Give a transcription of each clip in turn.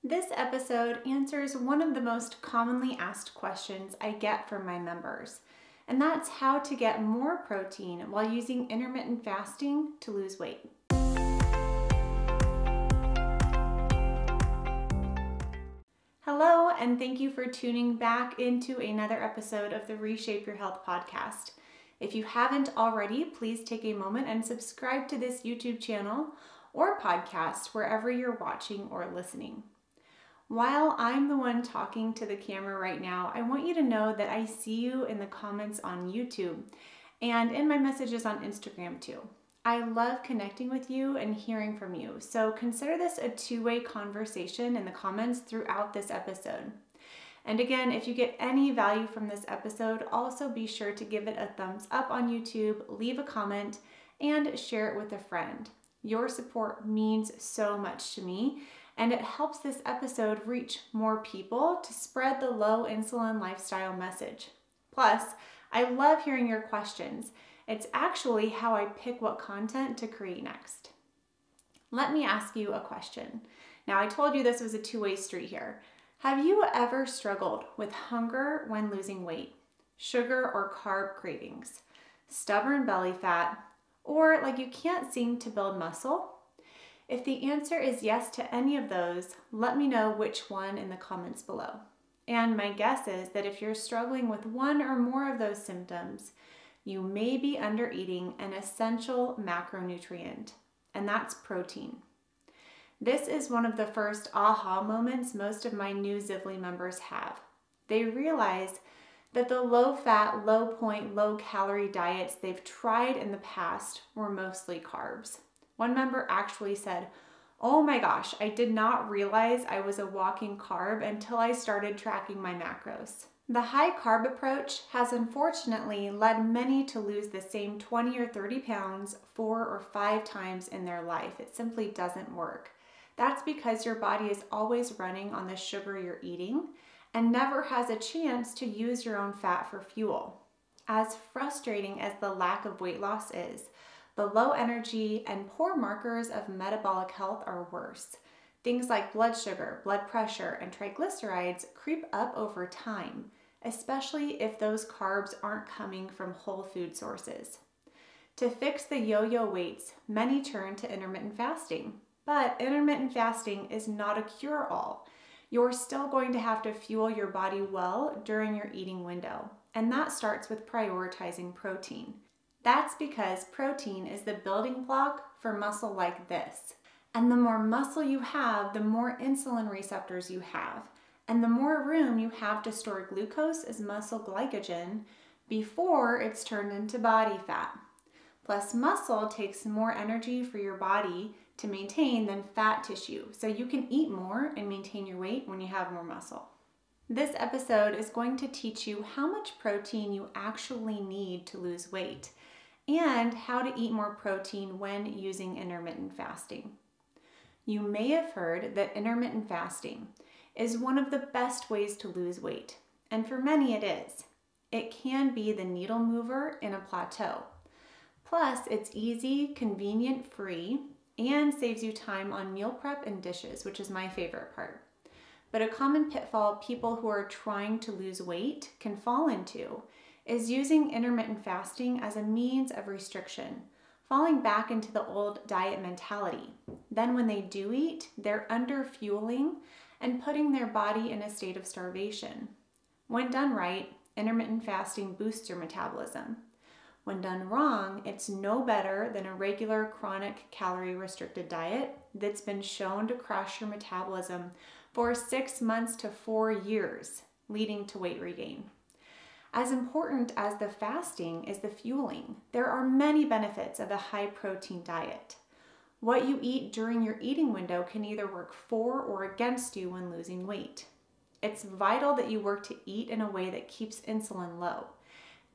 This episode answers one of the most commonly asked questions I get from my members, and that's how to get more protein while using intermittent fasting to lose weight. Hello, and thank you for tuning back into another episode of the Reshape Your Health podcast. If you haven't already, please take a moment and subscribe to this YouTube channel or podcast wherever you're watching or listening. While I'm the one talking to the camera right now, I want you to know that I see you in the comments on YouTube and in my messages on Instagram too. I love connecting with you and hearing from you, so consider this a two-way conversation in the comments throughout this episode. And again, if you get any value from this episode, also be sure to give it a thumbs up on YouTube, leave a comment, and share it with a friend. Your support means so much to me, and it helps this episode reach more people to spread the low insulin lifestyle message. Plus, I love hearing your questions. It's actually how I pick what content to create next. Let me ask you a question. Now, I told you this was a two-way street here. Have you ever struggled with hunger when losing weight, sugar or carb cravings, stubborn belly fat, or like you can't seem to build muscle? If the answer is yes to any of those, let me know which one in the comments below. And my guess is that if you're struggling with one or more of those symptoms, you may be under-eating an essential macronutrient, and that's protein. This is one of the first aha moments most of my new Zivli members have. They realize that the low-fat, low-point, low-calorie diets they've tried in the past were mostly carbs. One member actually said, "Oh my gosh, I did not realize I was a walking carb until I started tracking my macros." The high carb approach has unfortunately led many to lose the same 20 or 30 pounds 4 or 5 times in their life. It simply doesn't work. That's because your body is always running on the sugar you're eating and never has a chance to use your own fat for fuel. As frustrating as the lack of weight loss is, the low energy and poor markers of metabolic health are worse. Things like blood sugar, blood pressure, and triglycerides creep up over time, especially if those carbs aren't coming from whole food sources. To fix the yo-yo weights, many turn to intermittent fasting. But intermittent fasting is not a cure-all. You're still going to have to fuel your body well during your eating window, and that starts with prioritizing protein. That's because protein is the building block for muscle like this. And the more muscle you have, the more insulin receptors you have, and the more room you have to store glucose as muscle glycogen before it's turned into body fat. Plus, muscle takes more energy for your body to maintain than fat tissue, so you can eat more and maintain your weight when you have more muscle. This episode is going to teach you how much protein you actually need to lose weight and how to eat more protein when using intermittent fasting. You may have heard that intermittent fasting is one of the best ways to lose weight, and for many it is. It can be the needle mover in a plateau. Plus, it's easy, convenient, free, and saves you time on meal prep and dishes, which is my favorite part. But a common pitfall people who are trying to lose weight can fall into is using intermittent fasting as a means of restriction, falling back into the old diet mentality. Then when they do eat, they're under-fueling and putting their body in a state of starvation. When done right, intermittent fasting boosts your metabolism. When done wrong, it's no better than a regular chronic calorie-restricted diet that's been shown to crash your metabolism for 6 months to 4 years, leading to weight regain. As important as the fasting is the fueling, there are many benefits of a high-protein diet. What you eat during your eating window can either work for or against you when losing weight. It's vital that you work to eat in a way that keeps insulin low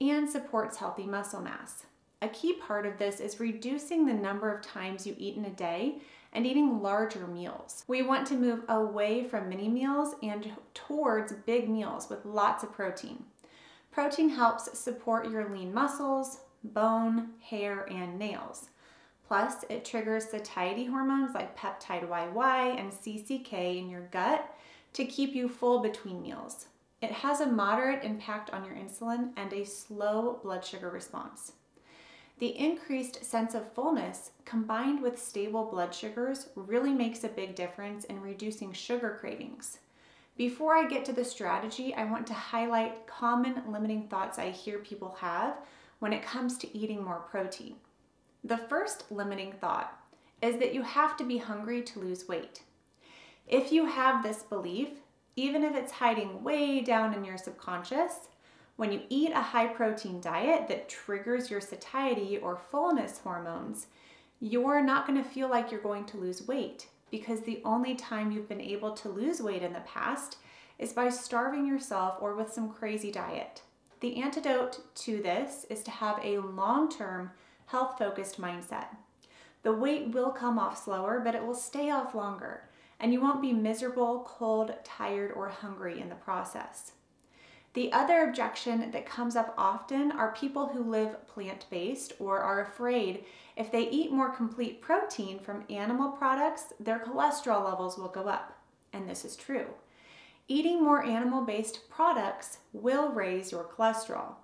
and supports healthy muscle mass. A key part of this is reducing the number of times you eat in a day and eating larger meals. We want to move away from mini meals and towards big meals with lots of protein. Protein helps support your lean muscles, bone, hair, and nails. Plus, it triggers satiety hormones like peptide YY and CCK in your gut to keep you full between meals. It has a moderate impact on your insulin and a slow blood sugar response. The increased sense of fullness combined with stable blood sugars really makes a big difference in reducing sugar cravings. Before I get to the strategy, I want to highlight common limiting thoughts I hear people have when it comes to eating more protein. The first limiting thought is that you have to be hungry to lose weight. If you have this belief, even if it's hiding way down in your subconscious, when you eat a high protein diet that triggers your satiety or fullness hormones, you're not going to feel like you're going to lose weight, because the only time you've been able to lose weight in the past is by starving yourself or with some crazy diet. The antidote to this is to have a long-term, health-focused mindset. The weight will come off slower, but it will stay off longer, and you won't be miserable, cold, tired, or hungry in the process. The other objection that comes up often are people who live plant-based or are afraid if they eat more complete protein from animal products, their cholesterol levels will go up. And this is true. Eating more animal-based products will raise your cholesterol.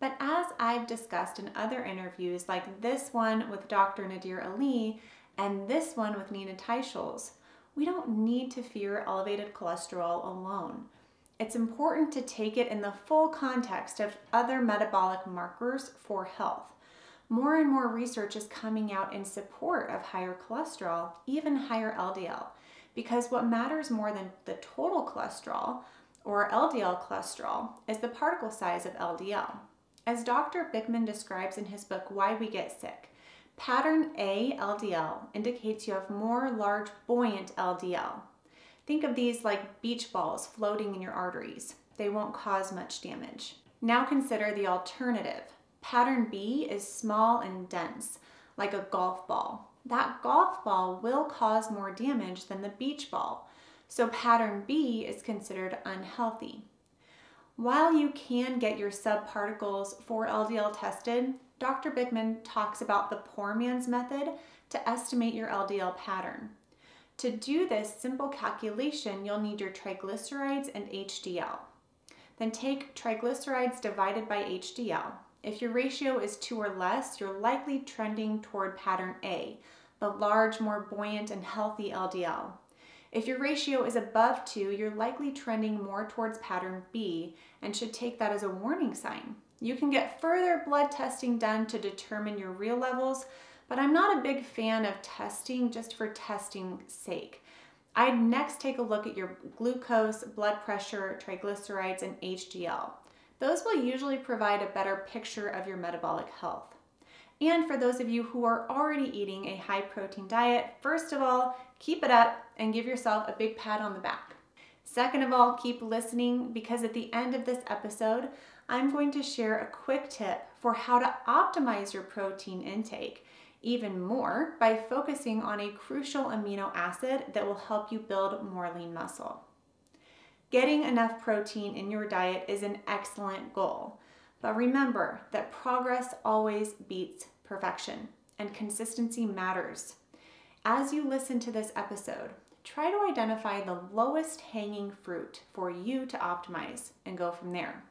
But as I've discussed in other interviews, like this one with Dr. Nadir Ali and this one with Nina Teicholz, we don't need to fear elevated cholesterol alone. It's important to take it in the full context of other metabolic markers for health. More and more research is coming out in support of higher cholesterol, even higher LDL, because what matters more than the total cholesterol, or LDL cholesterol, is the particle size of LDL. As Dr. Bickman describes in his book, Why We Get Sick, pattern A LDL indicates you have more large buoyant LDL. Think of these like beach balls floating in your arteries. They won't cause much damage. Now consider the alternative. Pattern B is small and dense, like a golf ball. That golf ball will cause more damage than the beach ball, so pattern B is considered unhealthy. While you can get your subparticles for LDL tested, Dr. Bickman talks about the poor man's method to estimate your LDL pattern. To do this simple calculation, you'll need your triglycerides and HDL. Then take triglycerides divided by HDL. If your ratio is 2 or less, you're likely trending toward pattern A, the large, more buoyant and healthy LDL. If your ratio is above 2, you're likely trending more towards pattern B and should take that as a warning sign. You can get further blood testing done to determine your real levels, but I'm not a big fan of testing just for testing's sake. I'd next take a look at your glucose, blood pressure, triglycerides, and HDL. Those will usually provide a better picture of your metabolic health. And for those of you who are already eating a high protein diet, first of all, keep it up and give yourself a big pat on the back. Second of all, keep listening, because at the end of this episode, I'm going to share a quick tip for how to optimize your protein intake even more by focusing on a crucial amino acid that will help you build more lean muscle. Getting enough protein in your diet is an excellent goal, but remember that progress always beats perfection, and consistency matters. As you listen to this episode, try to identify the lowest hanging fruit for you to optimize and go from there.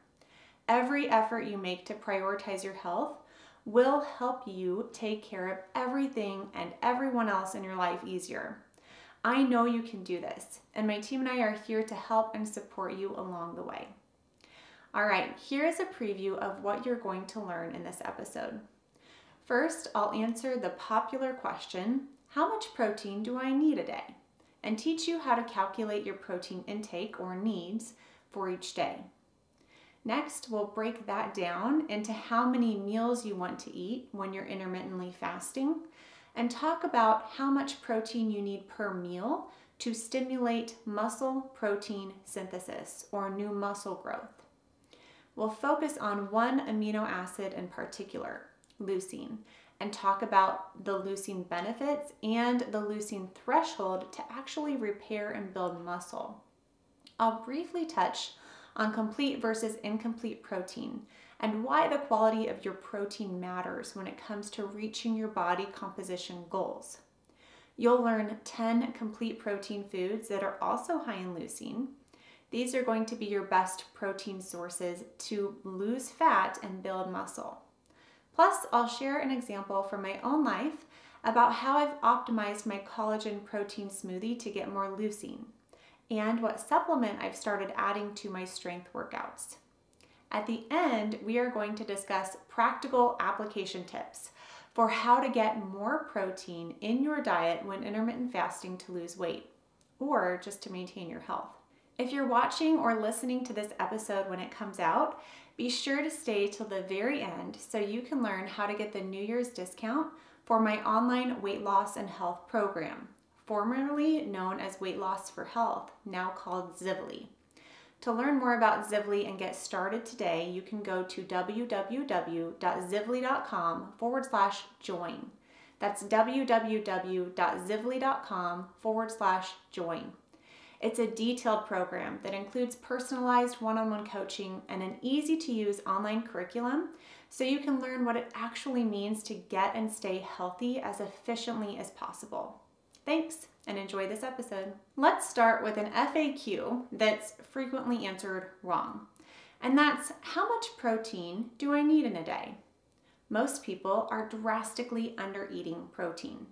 Every effort you make to prioritize your health will help you take care of everything and everyone else in your life easier. I know you can do this, and my team and I are here to help and support you along the way. All right, here is a preview of what you're going to learn in this episode. First, I'll answer the popular question, how much protein do I need a day? And teach you how to calculate your protein intake or needs for each day. Next, we'll break that down into how many meals you want to eat when you're intermittently fasting, and talk about how much protein you need per meal to stimulate muscle protein synthesis or new muscle growth. We'll focus on one amino acid in particular, leucine, and talk about the leucine benefits and the leucine threshold to actually repair and build muscle. I'll briefly touch on complete versus incomplete protein, and why the quality of your protein matters when it comes to reaching your body composition goals. You'll learn 10 complete protein foods that are also high in leucine. These are going to be your best protein sources to lose fat and build muscle. Plus, I'll share an example from my own life about how I've optimized my collagen protein smoothie to get more leucine, and what supplement I've started adding to my strength workouts. At the end, we are going to discuss practical application tips for how to get more protein in your diet when intermittent fasting to lose weight, or just to maintain your health. If you're watching or listening to this episode when it comes out, be sure to stay till the very end so you can learn how to get the New Year's discount for my online weight loss and health program, formerly known as Weight Loss for Health, now called Zivly. To learn more about Zivly and get started today, you can go to www.zivly.com/join. That's www.zivly.com/join. It's a detailed program that includes personalized one-on-one coaching and an easy-to-use online curriculum so you can learn what it actually means to get and stay healthy as efficiently as possible. Thanks, and enjoy this episode. Let's start with an FAQ that's frequently answered wrong, and that's, how much protein do I need in a day? Most people are drastically under-eating protein.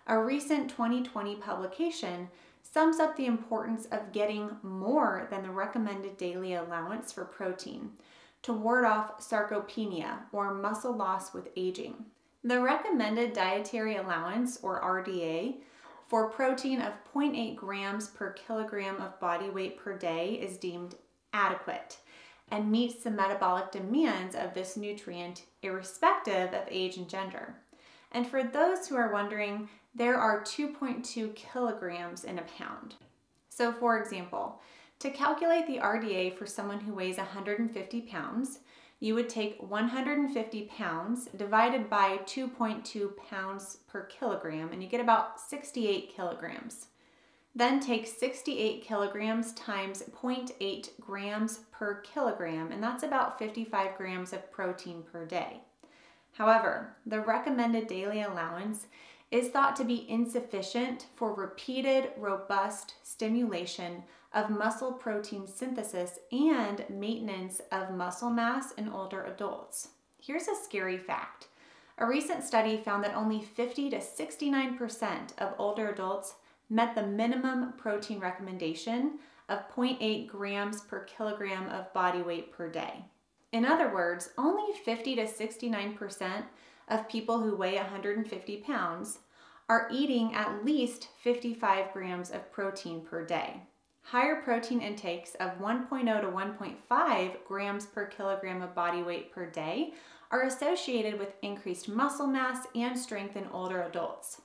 A recent 2020 publication sums up the importance of getting more than the recommended daily allowance for protein to ward off sarcopenia, or muscle loss with aging. The recommended dietary allowance, or RDA, for protein of 0.8 grams per kilogram of body weight per day is deemed adequate and meets the metabolic demands of this nutrient irrespective of age and gender. And for those who are wondering, there are 2.2 kilograms in a pound. So for example, to calculate the RDA for someone who weighs 150 pounds, you would take 150 pounds divided by 2.2 pounds per kilogram, and you get about 68 kilograms. Then take 68 kilograms times 0.8 grams per kilogram, and that's about 55 grams of protein per day. However, the recommended daily allowance is thought to be insufficient for repeated, robust stimulation of muscle protein synthesis and maintenance of muscle mass in older adults. Here's a scary fact. A recent study found that only 50 to 69% of older adults met the minimum protein recommendation of 0.8 grams per kilogram of body weight per day. In other words, only 50 to 69% of people who weigh 150 pounds are eating at least 55 grams of protein per day. Higher protein intakes of 1.0 to 1.5 grams per kilogram of body weight per day are associated with increased muscle mass and strength in older adults.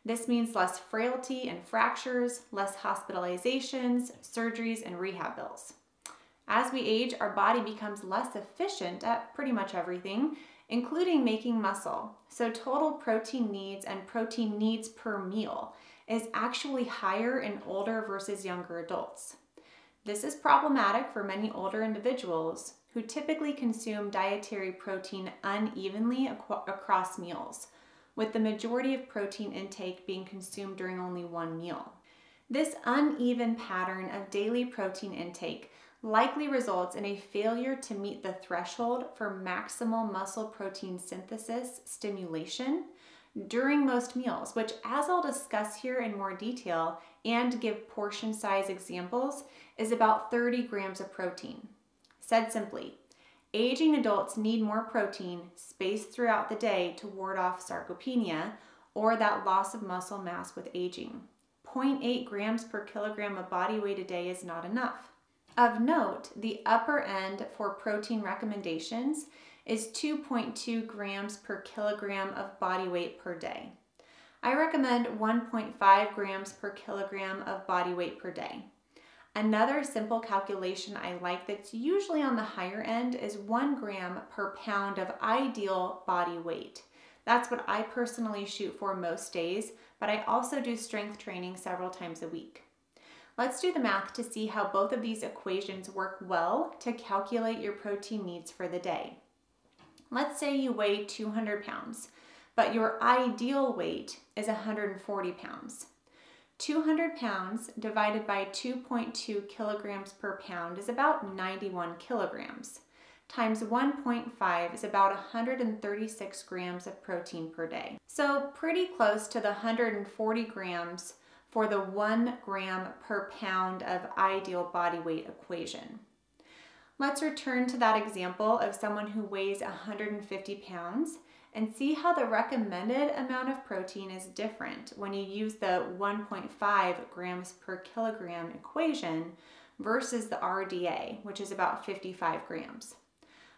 This means less frailty and fractures, less hospitalizations, surgeries, and rehab bills. As we age, our body becomes less efficient at pretty much everything, including making muscle. So total protein needs and protein needs per meal is actually higher in older versus younger adults. This is problematic for many older individuals who typically consume dietary protein unevenly across meals, with the majority of protein intake being consumed during only one meal. This uneven pattern of daily protein intake likely results in a failure to meet the threshold for maximal muscle protein synthesis stimulation during most meals, which, as I'll discuss here in more detail and give portion size examples, is about 30 grams of protein. Said simply, aging adults need more protein spaced throughout the day to ward off sarcopenia, or that loss of muscle mass with aging. 0.8 grams per kilogram of body weight a day is not enough. Of note, the upper end for protein recommendations is 2.2 grams per kilogram of body weight per day. I recommend 1.5 grams per kilogram of body weight per day. Another simple calculation I like that's usually on the higher end is 1 gram per pound of ideal body weight. That's what I personally shoot for most days, but I also do strength training several times a week. Let's do the math to see how both of these equations work well to calculate your protein needs for the day. Let's say you weigh 200 pounds, but your ideal weight is 140 pounds. 200 pounds divided by 2.2 kilograms per pound is about 91 kilograms. Times 1.5 is about 136 grams of protein per day. So pretty close to the 140 grams for the 1 gram per pound of ideal body weight equation. Let's return to that example of someone who weighs 150 pounds and see how the recommended amount of protein is different when you use the 1.5 grams per kilogram equation versus the RDA, which is about 55 grams.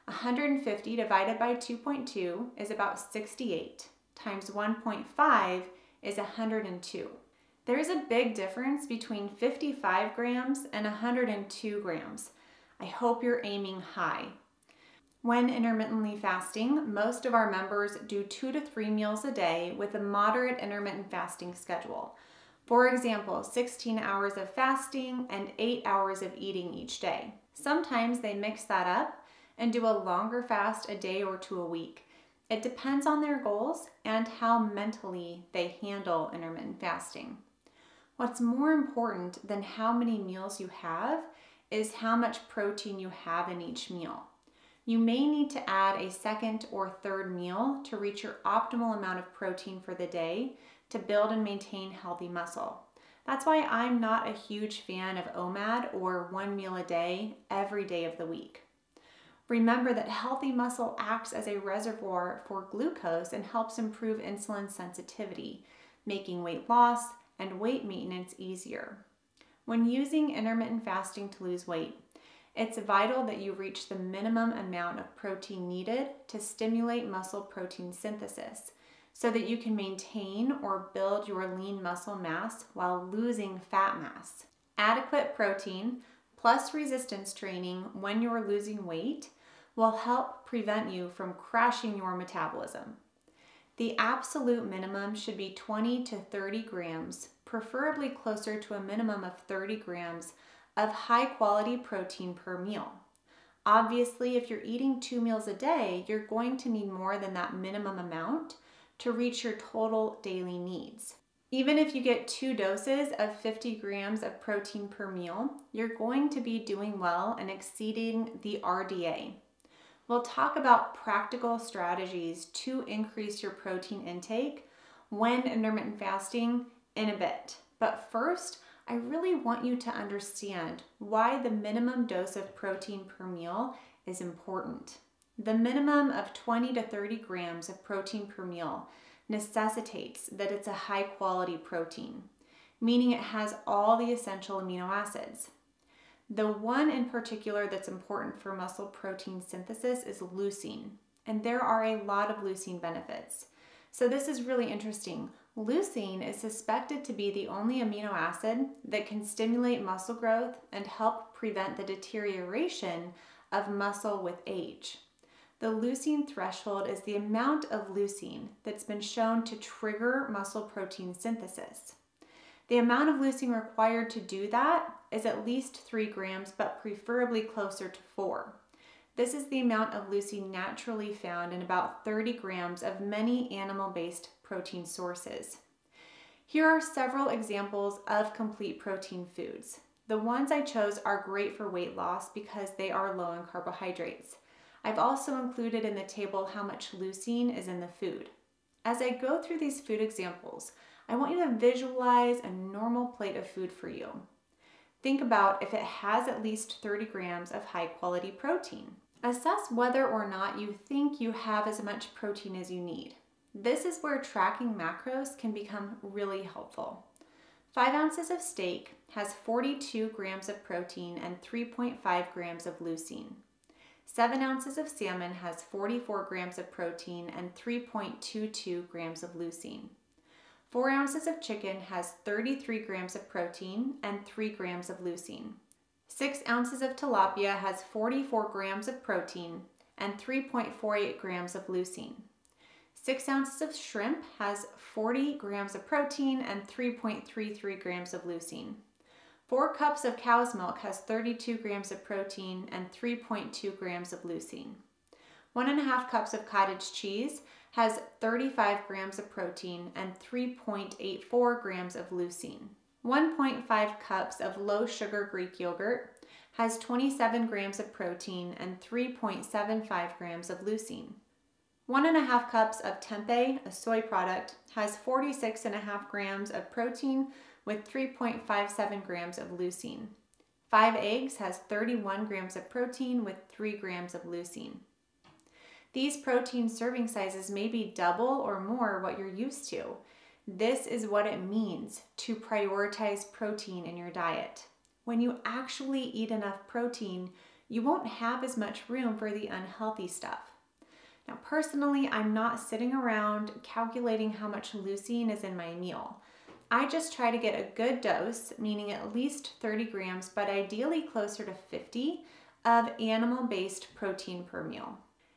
150 divided by 2.2 is about 68, times 1.5 is 102. There is a big difference between 55 grams and 102 grams. I hope you're aiming high. When intermittently fasting, most of our members do 2 to 3 meals a day with a moderate intermittent fasting schedule. For example, 16 hours of fasting and 8 hours of eating each day. Sometimes they mix that up and do a longer fast a day or 2 a week. It depends on their goals and how mentally they handle intermittent fasting. What's more important than how many meals you have is how much protein you have in each meal. You may need to add a second or third meal to reach your optimal amount of protein for the day to build and maintain healthy muscle. That's why I'm not a huge fan of OMAD or 1 meal a day every day of the week. Remember that healthy muscle acts as a reservoir for glucose and helps improve insulin sensitivity, making weight loss and weight maintenance easier. When using intermittent fasting to lose weight, it's vital that you reach the minimum amount of protein needed to stimulate muscle protein synthesis so that you can maintain or build your lean muscle mass while losing fat mass. Adequate protein plus resistance training when you're losing weight will help prevent you from crashing your metabolism. The absolute minimum should be 20 to 30 grams, preferably closer to a minimum of 30 grams of high quality protein per meal. Obviously, if you're eating 2 meals a day, you're going to need more than that minimum amount to reach your total daily needs. Even if you get 2 doses of 50 grams of protein per meal, you're going to be doing well and exceeding the RDA. We'll talk about practical strategies to increase your protein intake when intermittent fasting in a bit. But first, I really want you to understand why the minimum dose of protein per meal is important. The minimum of 20 to 30 grams of protein per meal necessitates that it's a high quality protein, meaning it has all the essential amino acids. The one in particular that's important for muscle protein synthesis is leucine, and there are a lot of leucine benefits. So this is really interesting. Leucine is suspected to be the only amino acid that can stimulate muscle growth and help prevent the deterioration of muscle with age. The leucine threshold is the amount of leucine that's been shown to trigger muscle protein synthesis. The amount of leucine required to do that is at least 3 grams, but preferably closer to 4. This is the amount of leucine naturally found in about 30 grams of many animal-based protein sources. Here are several examples of complete protein foods. The ones I chose are great for weight loss because they are low in carbohydrates. I've also included in the table how much leucine is in the food. As I go through these food examples, I want you to visualize a normal plate of food for you. Think about if it has at least 30 grams of high quality protein. Assess whether or not you think you have as much protein as you need. This is where tracking macros can become really helpful. 5 ounces of steak has 42 grams of protein and 3.5 grams of leucine. 7 ounces of salmon has 44 grams of protein and 3.22 grams of leucine. 4 ounces of chicken has 33 grams of protein and 3 grams of leucine. 6 ounces of tilapia has 44 grams of protein and 3.48 grams of leucine. 6 ounces of shrimp has 40 grams of protein and 3.33 grams of leucine. 4 cups of cow's milk has 32 grams of protein and 3.2 grams of leucine. 1.5 cups of cottage cheese has 35 grams of protein and 3.84 grams of leucine. 1.5 cups of low sugar Greek yogurt has 27 grams of protein and 3.75 grams of leucine. 1.5 cups of tempeh, a soy product, has 46.5 grams of protein with 3.57 grams of leucine. 5 eggs has 31 grams of protein with 3 grams of leucine. These protein serving sizes may be double or more what you're used to. This is what it means to prioritize protein in your diet. When you actually eat enough protein, you won't have as much room for the unhealthy stuff. Now, personally, I'm not sitting around calculating how much leucine is in my meal. I just try to get a good dose, meaning at least 30 grams, but ideally closer to 50 of animal-based protein per meal.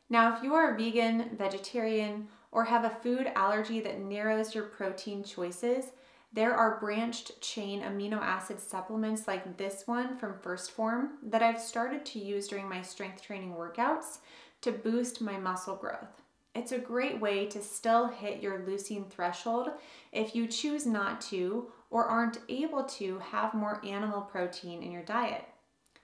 Now, if you are a vegan, vegetarian, or have a food allergy that narrows your protein choices, there are branched chain amino acid supplements like this one from First Form that I've started to use during my strength training workouts to boost my muscle growth. It's a great way to still hit your leucine threshold if you choose not to or aren't able to have more animal protein in your diet.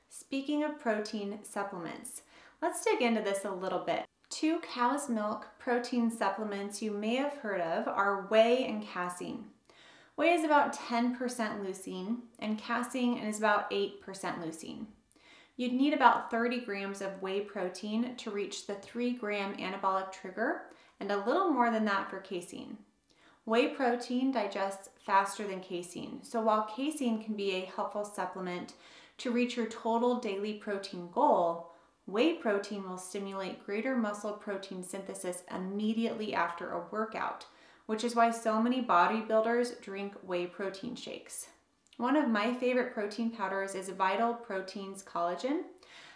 Speaking of protein supplements, let's dig into this a little bit. 2 cow's milk protein supplements you may have heard of are whey and casein. Whey is about 10% leucine and casein is about 8% leucine. You'd need about 30 grams of whey protein to reach the 3-gram anabolic trigger and a little more than that for casein. Whey protein digests faster than casein, so while casein can be a helpful supplement to reach your total daily protein goal, whey protein will stimulate greater muscle protein synthesis immediately after a workout, which is why so many bodybuilders drink whey protein shakes. One of my favorite protein powders is Vital Proteins Collagen.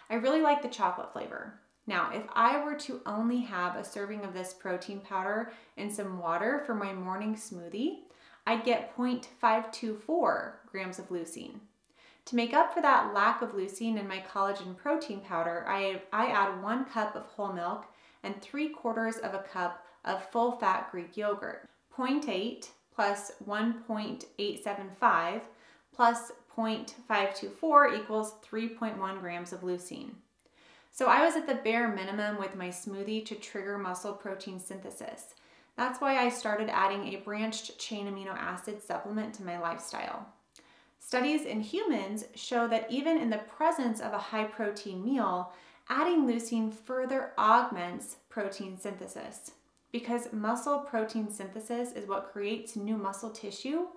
I really like the chocolate flavor. Now, if I were to only have a serving of this protein powder and some water for my morning smoothie, I'd get 0.524 grams of leucine. To make up for that lack of leucine in my collagen protein powder, I add 1 cup of whole milk and 3/4 of a cup of full-fat Greek yogurt. 0.8 plus 1.875 plus 0.524 equals 3.1 grams of leucine. So I was at the bare minimum with my smoothie to trigger muscle protein synthesis. That's why I started adding a branched chain amino acid supplement to my lifestyle. Studies in humans show that even in the presence of a high protein meal, adding leucine further augments protein synthesis. Because muscle protein synthesis is what creates new muscle tissue,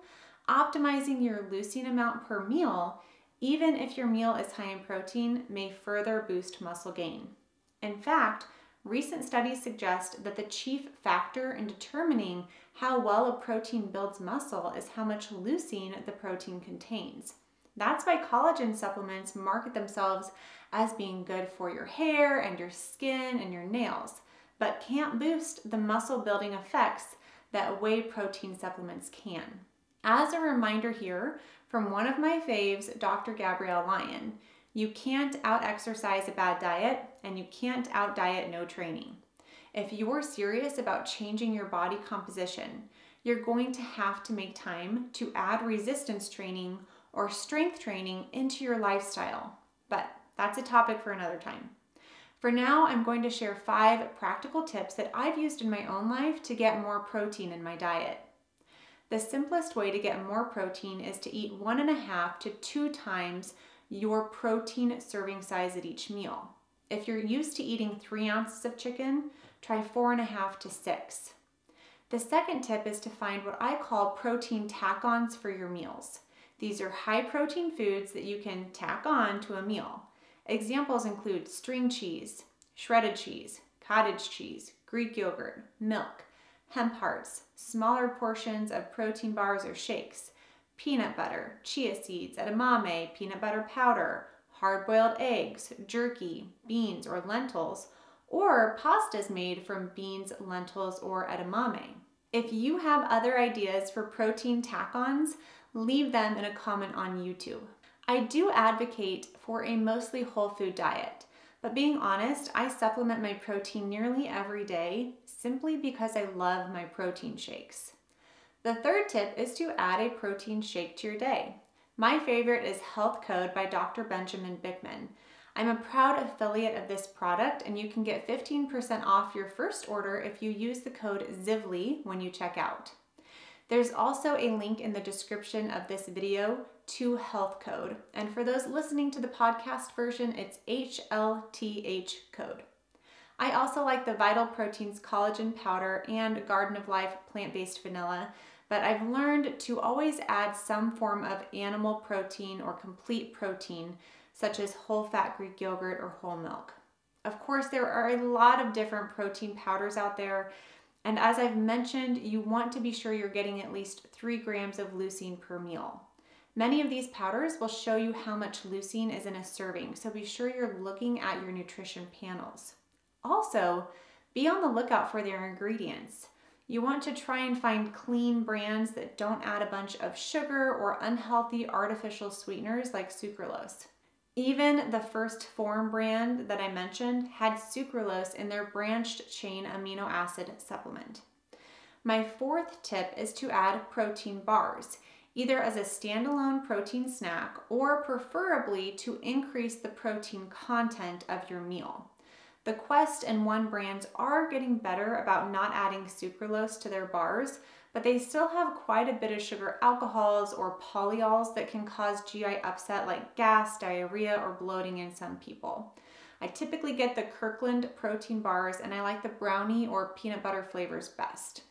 optimizing your leucine amount per meal, even if your meal is high in protein, may further boost muscle gain. In fact, recent studies suggest that the chief factor in determining how well a protein builds muscle is how much leucine the protein contains. That's why collagen supplements market themselves as being good for your hair and your skin and your nails, but can't boost the muscle building effects that whey protein supplements can. As a reminder here, from one of my faves, Dr. Gabrielle Lyon, you can't out-exercise a bad diet and you can't out-diet no training. If you're serious about changing your body composition, you're going to have to make time to add resistance training or strength training into your lifestyle. But that's a topic for another time. For now, I'm going to share 5 practical tips that I've used in my own life to get more protein in my diet. The simplest way to get more protein is to eat 1.5 to 2 times your protein serving size at each meal. If you're used to eating 3 ounces of chicken, try 4.5 to 6. The second tip is to find what I call protein tack-ons for your meals. These are high protein foods that you can tack on to a meal. Examples include string cheese, shredded cheese, cottage cheese, Greek yogurt, milk, hemp hearts, smaller portions of protein bars or shakes, peanut butter, chia seeds, edamame, peanut butter powder, hard-boiled eggs, jerky, beans or lentils, or pastas made from beans, lentils, or edamame. If you have other ideas for protein tack-ons, leave them in a comment on YouTube. I do advocate for a mostly whole food diet, But being honest, I supplement my protein nearly every day simply because I love my protein shakes. The third tip is to add a protein shake to your day. My favorite is Health Code by Dr. Benjamin Bickman. I'm a proud affiliate of this product, and you can get 15% off your first order if you use the code ZIVLY when you check out. There's also a link in the description of this video to Health Code, and for those listening to the podcast version, it's HLTH code. I also like the Vital Proteins collagen powder and Garden of Life plant-based vanilla, but I've learned to always add some form of animal protein or complete protein, such as whole fat Greek yogurt or whole milk. Of course, there are a lot of different protein powders out there, and as I've mentioned, you want to be sure you're getting at least 3 grams of leucine per meal. Many of these powders will show you how much leucine is in a serving, so be sure you're looking at your nutrition panels. Also, be on the lookout for their ingredients. You want to try and find clean brands that don't add a bunch of sugar or unhealthy artificial sweeteners like sucralose. Even the First Form brand that I mentioned had sucralose in their branched chain amino acid supplement. My fourth tip is to add protein bars, either as a standalone protein snack or preferably to increase the protein content of your meal. The Quest and One brands are getting better about not adding sucralose to their bars, but they still have quite a bit of sugar alcohols or polyols that can cause GI upset like gas, diarrhea, or bloating in some people. I typically get the Kirkland protein bars, and I like the brownie or peanut butter flavors best.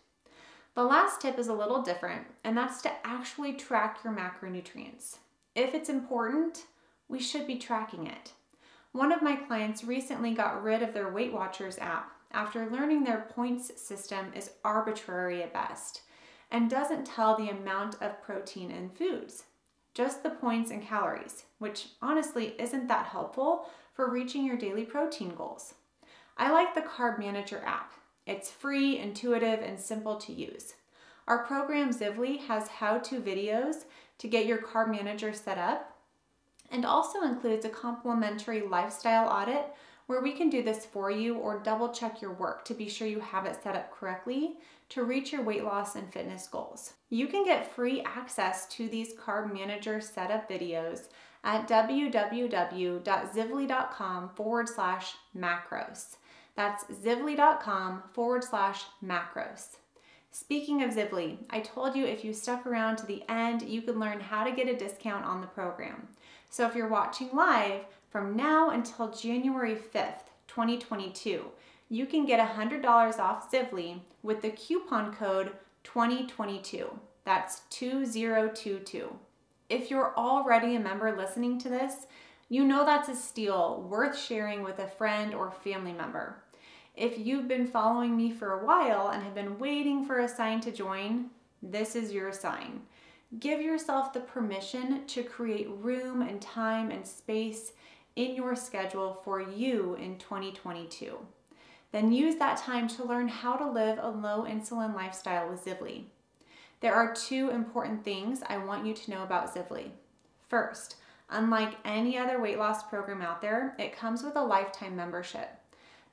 The last tip is a little different, and that's to actually track your macronutrients. If it's important, we should be tracking it. One of my clients recently got rid of their Weight Watchers app after learning their points system is arbitrary at best and doesn't tell the amount of protein in foods, just the points and calories, which honestly isn't that helpful for reaching your daily protein goals. I like the Carb Manager app. It's free, intuitive, and simple to use. Our program Zivly has how-to videos to get your Carb Manager set up, and also includes a complimentary lifestyle audit where we can do this for you or double check your work to be sure you have it set up correctly to reach your weight loss and fitness goals. You can get free access to these Carb Manager setup videos at www.zivly.com/macros. That's zivly.com/macros. Speaking of Zivly, I told you if you stuck around to the end, you could learn how to get a discount on the program. So if you're watching live, from now until January 5th, 2022, you can get $100 off Zivly with the coupon code 2022. That's 2022. If you're already a member listening to this, you know that's a steal worth sharing with a friend or family member. If you've been following me for a while and have been waiting for a sign to join, this is your sign. Give yourself the permission to create room and time and space in your schedule for you in 2022. Then use that time to learn how to live a low insulin lifestyle with Zivly. There are 2 important things I want you to know about Zivly. First, unlike any other weight loss program out there, it comes with a lifetime membership.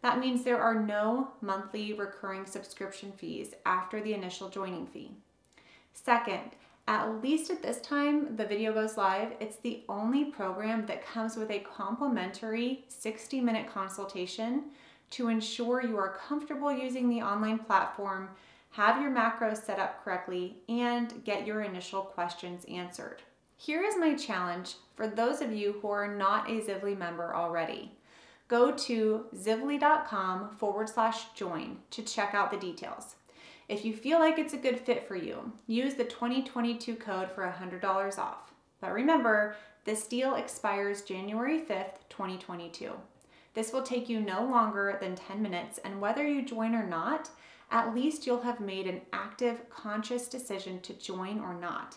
That means there are no monthly recurring subscription fees after the initial joining fee. Second, at least at this time the video goes live, it's the only program that comes with a complimentary 60-minute consultation to ensure you are comfortable using the online platform, have your macros set up correctly, and get your initial questions answered. Here is my challenge for those of you who are not a Zivly member already. Go to zivly.com/join to check out the details. If you feel like it's a good fit for you, use the 2022 code for $100 off. But remember, this deal expires January 5th, 2022. This will take you no longer than 10 minutes, and whether you join or not, at least you'll have made an active, conscious decision to join or not.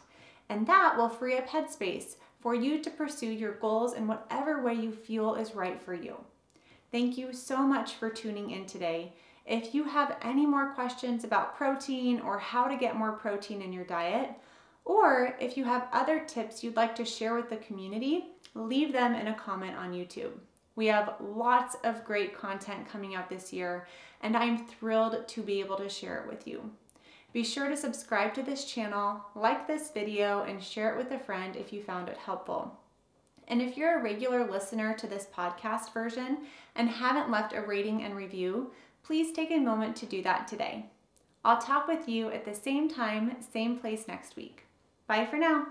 And that will free up headspace for you to pursue your goals in whatever way you feel is right for you. Thank you so much for tuning in today. If you have any more questions about protein or how to get more protein in your diet, or if you have other tips you'd like to share with the community, leave them in a comment on YouTube. We have lots of great content coming out this year, and I'm thrilled to be able to share it with you. Be sure to subscribe to this channel, like this video, and share it with a friend if you found it helpful. And if you're a regular listener to this podcast version and haven't left a rating and review, please take a moment to do that today. I'll talk with you at the same time, same place next week. Bye for now.